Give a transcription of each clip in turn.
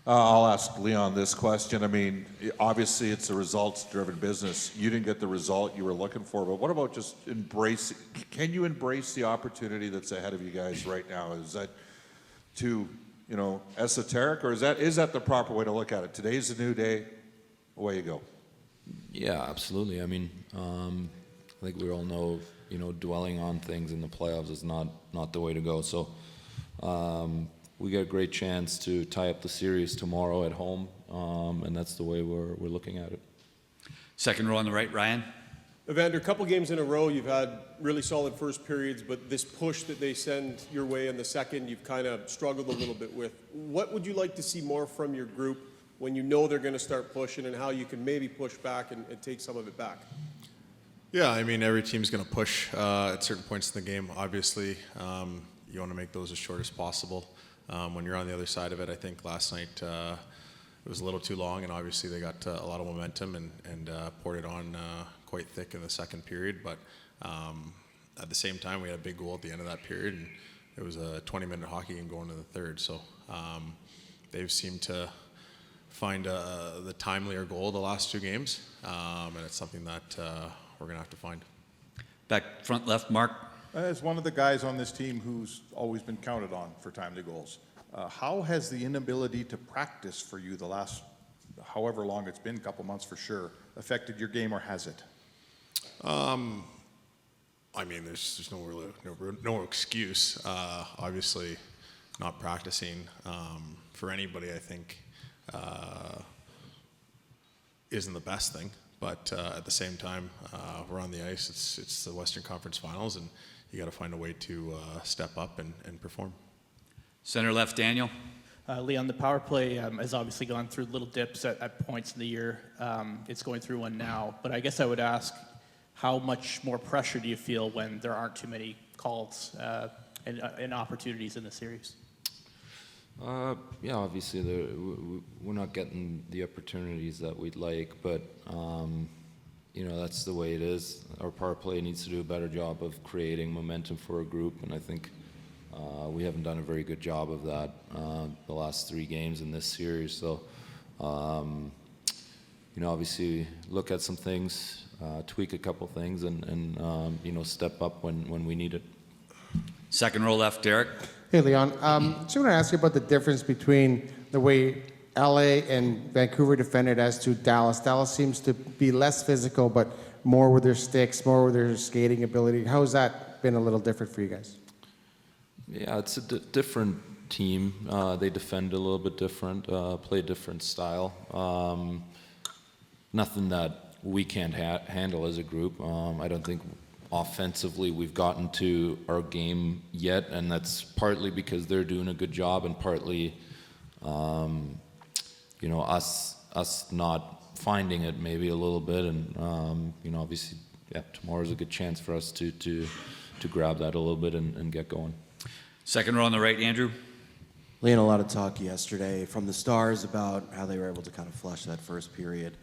I'll ask Leon this question. I mean, obviously it's a results-driven business. You didn't get the result you were looking for, but what about just embracing? Can you embrace the opportunity that's ahead of you guys right now? Is that too, esoteric, or is that the proper way to look at it? Today's a new day. Away you go. Yeah, absolutely. I mean, I think we all know, dwelling on things in the playoffs is not the way to go. So. We get a great chance to tie up the series tomorrow at home, and that's the way we're looking at it. Second row on the right, Ryan. Evander, a couple games in a row, you've had really solid first periods, but this push that they send your way in the second, you've kind of struggled a little bit with. What would you like to see more from your group when you know they're going to start pushing, and how you can maybe push back and take some of it back? Yeah, I mean, every team's going to push at certain points in the game. Obviously, you want to make those as short as possible. When you're on the other side of it, I think last night it was a little too long, and obviously they got a lot of momentum and poured it on quite thick in the second period. But at the same time, we had a big goal at the end of that period, and it was a 20-minute hockey game going to the third. So they've seemed to find the timelier goal the last two games, and it's something that we're going to have to find. Back front left, Mark. As one of the guys on this team who's always been counted on for timely goals, how has the inability to practice for you the last, however long it's been, a couple months for sure, affected your game, or has it? I mean, there's no excuse. Obviously, not practicing for anybody, I think, isn't the best thing. But at the same time, we're on the ice. It's the Western Conference Finals, and you got to find a way to step up and perform. Center left, Daniel. Leon, the power play has obviously gone through little dips at points in the year. It's going through one now. But I guess I would ask, how much more pressure do you feel when there aren't too many calls and opportunities in the series? Yeah, obviously we're not getting the opportunities that we'd like, but that's the way it is. Our power play needs to do a better job of creating momentum for a group, and I think we haven't done a very good job of that the last three games in this series. So, obviously look at some things, tweak a couple things, and step up when we need it. Second row left, Derek. Hey, Leon. So I want to ask you about the difference between the way LA and Vancouver defended as to Dallas. Dallas seems to be less physical, but more with their sticks, more with their skating ability. How has that been a little different for you guys? Yeah, it's a different team. They defend a little bit different, play a different style. Nothing that we can't handle as a group. I don't think offensively we've gotten to our game yet, and that's partly because they're doing a good job, and partly us not finding it maybe a little bit. And obviously, tomorrow's a good chance for us to grab that a little bit and get going. Second row on the right, Andrew. Leon, a lot of talk yesterday from the Stars about how they were able to kind of flush that first period.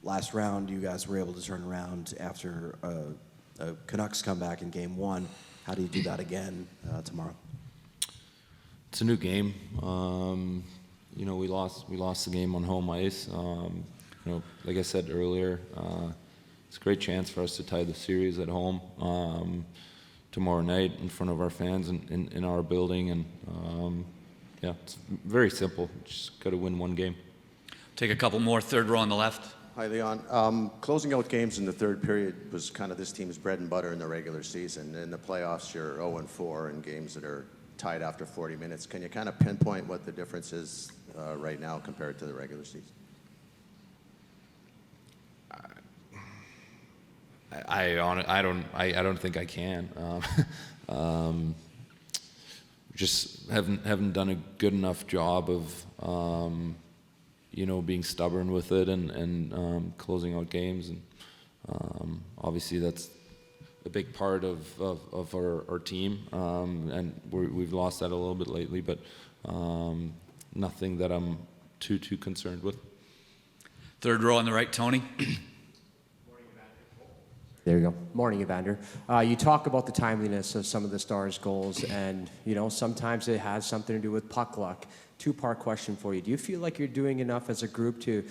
Last round, you guys were able to turn around after a Canucks comeback in Game 1. How do you do that again tomorrow? It's a new game. We lost the game on home ice. Like I said earlier, it's a great chance for us to tie the series at home tomorrow night in front of our fans in our building. And it's very simple. Just got to win one game. Take a couple more. Third row on the left. Hi, Leon. Closing out games in the third period was kind of this team's bread and butter in the regular season. In the playoffs, you're 0-4 in games that are tied after 40 minutes. Can you kind of pinpoint what the difference is right now compared to the regular season? I don't think I can. Just haven't done a good enough job of being stubborn with it and closing out games, and obviously that's a big part of our team, and we've lost that a little bit lately, but nothing that I'm too concerned with. Third row on the right, Tony. There you go. Morning, Evander. You talk about the timeliness of some of the Stars' goals, and sometimes it has something to do with puck luck. Two-part question for you: do you feel like you're doing enough as a group to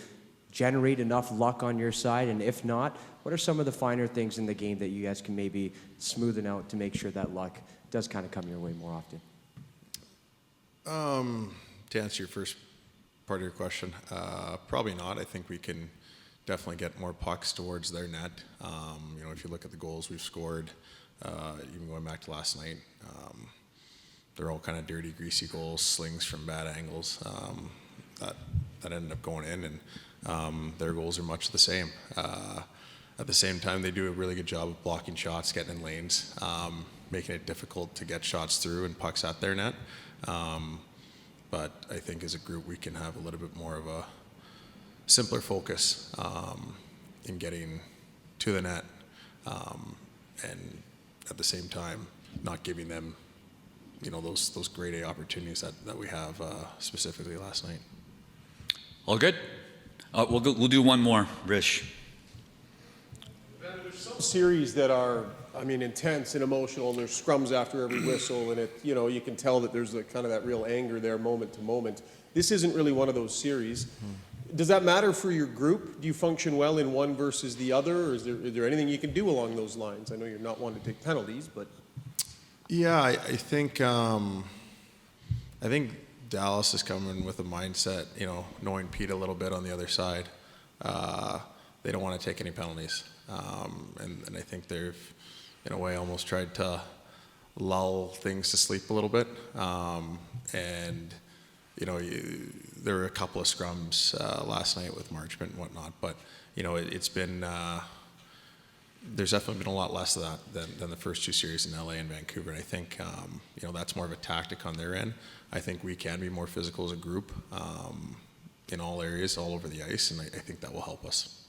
generate enough luck on your side? And if not, what are some of the finer things in the game that you guys can maybe smoothen out to make sure that luck does kind of come your way more often? To answer your first part of your question, probably not. I think we can definitely get more pucks towards their net. If you look at the goals we've scored, even going back to last night, they're all kind of dirty, greasy goals, slings from bad angles that ended up going in, and their goals are much the same. At the same time, they do a really good job of blocking shots, getting in lanes, making it difficult to get shots through and pucks at their net. But I think as a group, we can have a little bit more of a simpler focus in getting to the net, and at the same time, not giving them, those grade A opportunities that we have specifically last night. All good? We'll do one more, Rish. There's some series that are, intense and emotional, and there's scrums after every whistle, and you can tell that there's kind of that real anger there moment to moment. This isn't really one of those series. Does that matter for your group? Do you function well in one versus the other, or is there anything you can do along those lines? I know you're not one to take penalties, but... Yeah, I think Dallas is coming with a mindset, knowing Pete a little bit on the other side. They don't want to take any penalties. And I think they've, in a way, almost tried to lull things to sleep a little bit. There were a couple of scrums last night with Marchment and whatnot, but, it's been... there's definitely been a lot less of that than the first two series in LA and Vancouver. And I think, that's more of a tactic on their end. I think we can be more physical as a group in all areas, all over the ice, and I think that will help us.